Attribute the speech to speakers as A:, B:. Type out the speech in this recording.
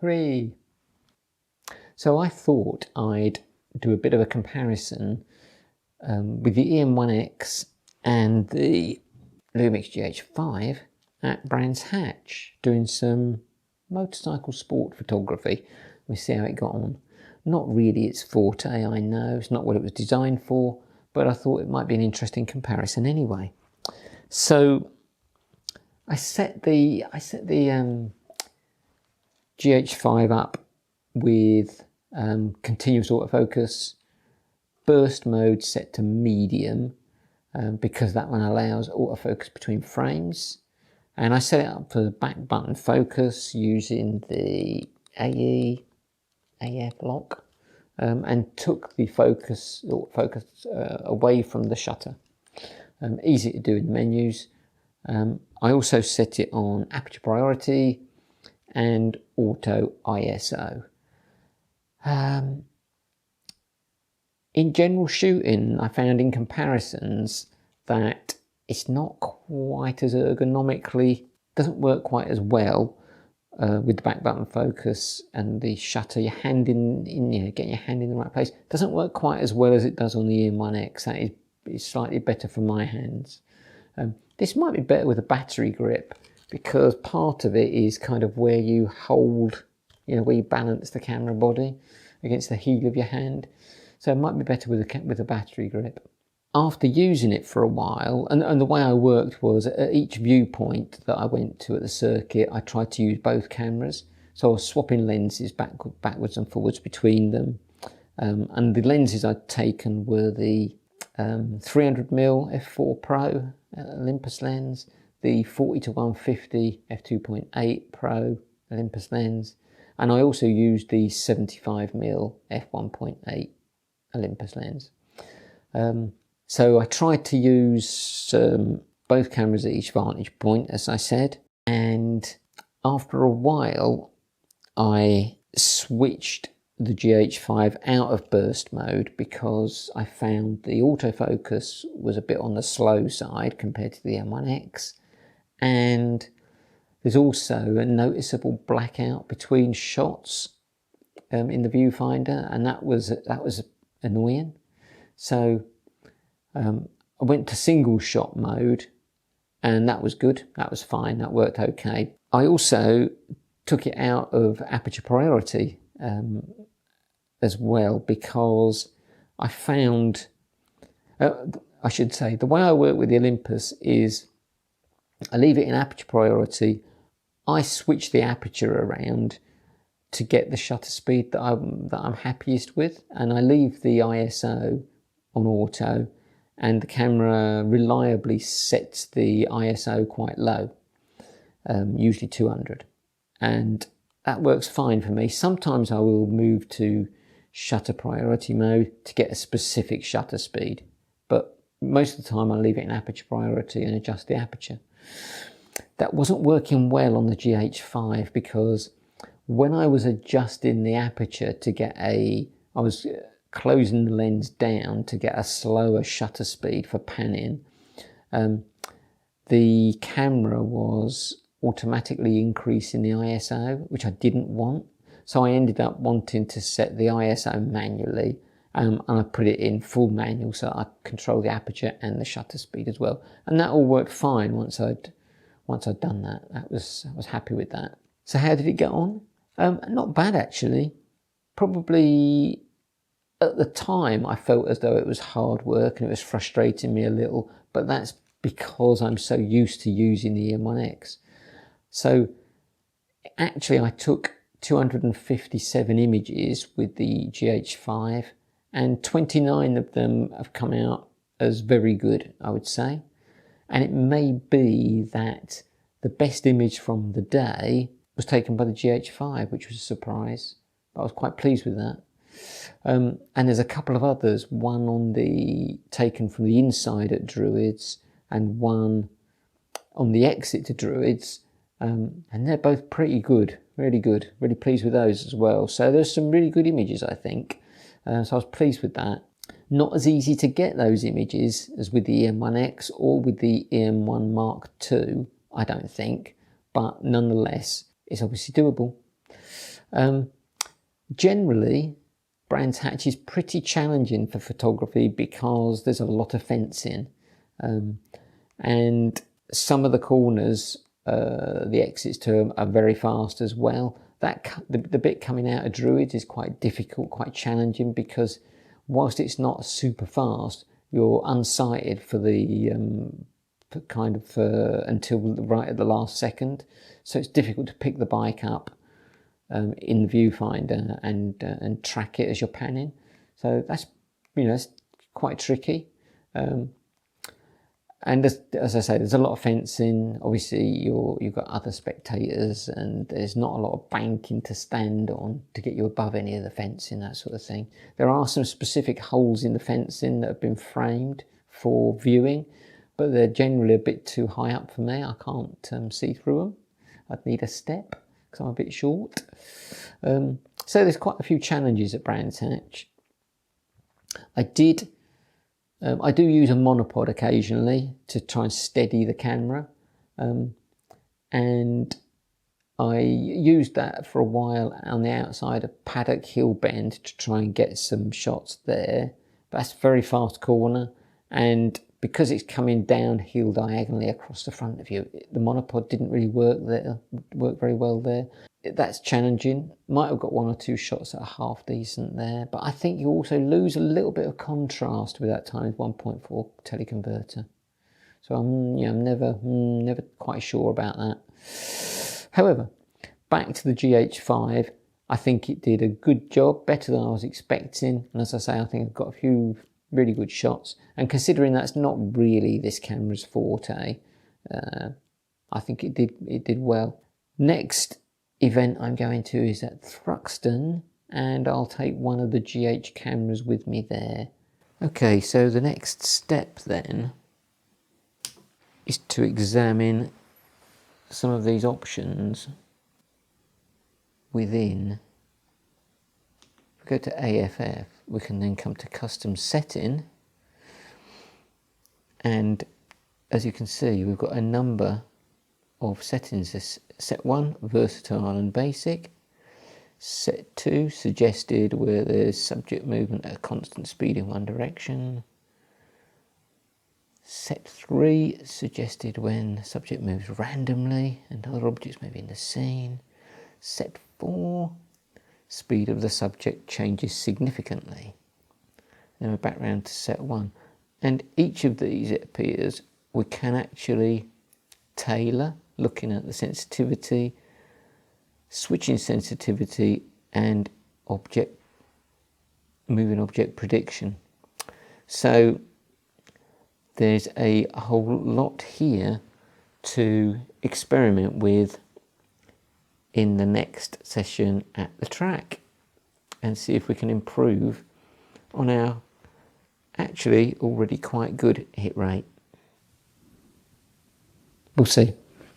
A: Hooray! So I thought I'd do a bit of a comparison with the E-M1X and the Lumix GH5 at Brands Hatch, doing some motorcycle sport photography. We see how it got on. Not really its forte, I know, it's not what it was designed for, but I thought it might be an interesting comparison anyway. So I set the GH5 up with continuous autofocus, burst mode set to medium, because that one allows autofocus between frames. And I set it up for the back button focus using the AF lock, and took the focus away from the shutter. Easy to do in the menus. I also set it on aperture priority and auto ISO. In general shooting, I found in comparisons that it's not quite as ergonomically, doesn't work quite as well with the back button focus and the shutter. Your hand getting your hand in the right place doesn't work quite as well as it does on the E-M1X. That is slightly better for my hands. This might be better with a battery grip, because part of it is kind of where you hold, where you balance the camera body against the heel of your hand. So it might be better with a battery grip. After using it for a while, and the way I worked was at each viewpoint that I went to at the circuit, I tried to use both cameras. So I was swapping lenses backwards and forwards between them. And the lenses I'd taken were the 300mm f4 Pro Olympus lens, the 40-150 f2.8 Pro Olympus lens, and I also used the 75mm f1.8 Olympus lens. So I tried to use both cameras at each vantage point, as I said, and after a while I switched the GH5 out of burst mode because I found the autofocus was a bit on the slow side compared to the M1X, and there's also a noticeable blackout between shots in the viewfinder, and that was annoying. So I went to single shot mode, and that was good, that was fine, that worked okay. I also took it out of aperture priority as well, because I found, I should say, the way I work with the Olympus is I leave it in aperture priority, I switch the aperture around to get the shutter speed that I'm happiest with, and I leave the ISO on auto, and the camera reliably sets the ISO quite low, usually 200, and that works fine for me. Sometimes I will move to shutter priority mode to get a specific shutter speed, but most of the time I leave it in aperture priority and adjust the aperture. That wasn't working well on the GH5, because when I was adjusting the aperture to get I was closing the lens down to get a slower shutter speed for panning, the camera was automatically increasing the ISO, which I didn't want. So I ended up wanting to set the ISO manually, and I put it in full manual so I control the aperture and the shutter speed as well. And that all worked fine once I'd done that. I was happy with that. So how did it get on? Not bad, actually. Probably at the time I felt as though it was hard work and it was frustrating me a little, but that's because I'm so used to using the E-M1X. So actually I took 257 images with the GH5, and 29 of them have come out as very good, I would say. And it may be that the best image from the day was taken by the GH5, which was a surprise. But I was quite pleased with that. And there's a couple of others, one taken from the inside at Druids, and one on the exit to Druids, and they're both pretty good, really good. Really pleased with those as well. So there's some really good images, I think. So I was pleased with that. Not as easy to get those images as with the E-M1X or with the E-M1 Mark II, I don't think, but nonetheless, it's obviously doable. Generally, Brands Hatch is pretty challenging for photography because there's a lot of fencing, and some of the corners, the exits to them are very fast as well. The bit coming out of Druids is quite difficult, quite challenging, because whilst it's not super fast, you're unsighted for the until right at the last second. So it's difficult to pick the bike up in the viewfinder and track it as you're panning. So that's, it's quite tricky. And as I say, there's a lot of fencing. Obviously, you've got other spectators, and there's not a lot of banking to stand on to get you above any of the fencing, that sort of thing. There are some specific holes in the fencing that have been framed for viewing, but they're generally a bit too high up for me. I can't see through them. I'd need a step because I'm a bit short. So there's quite a few challenges at Brands Hatch. I do use a monopod occasionally to try and steady the camera, and I used that for a while on the outside of Paddock Hill Bend to try and get some shots there. But that's a very fast corner, and because it's coming downhill diagonally across the front of you, the monopod didn't really work very well there. That's challenging. Might have got one or two shots that are half decent there, but I think you also lose a little bit of contrast with that times 1.4 teleconverter. So I'm never quite sure about that. However, back to the GH5, I think it did a good job, better than I was expecting. And as I say, I think I've got a few really good shots. And considering that's not really this camera's forte, I think it did well. Next event I'm going to is at Thruxton, and I'll take one of the GH cameras with me there. Okay, so the next step then is to examine some of these options within. If we go to AFF, we can then come to custom setting, and as you can see, we've got a number of settings. This set 1, versatile and basic. Set 2, suggested, where there's subject movement at a constant speed in one direction. Set 3, suggested when subject moves randomly and other objects may be in the scene. Set 4, speed of the subject changes significantly. Then we're back round to set 1. And each of these, it appears, we can actually tailor, looking at the sensitivity, switching sensitivity, and moving object prediction. So there's a whole lot here to experiment with in the next session at the track, and see if we can improve on our actually already quite good hit rate. We'll see.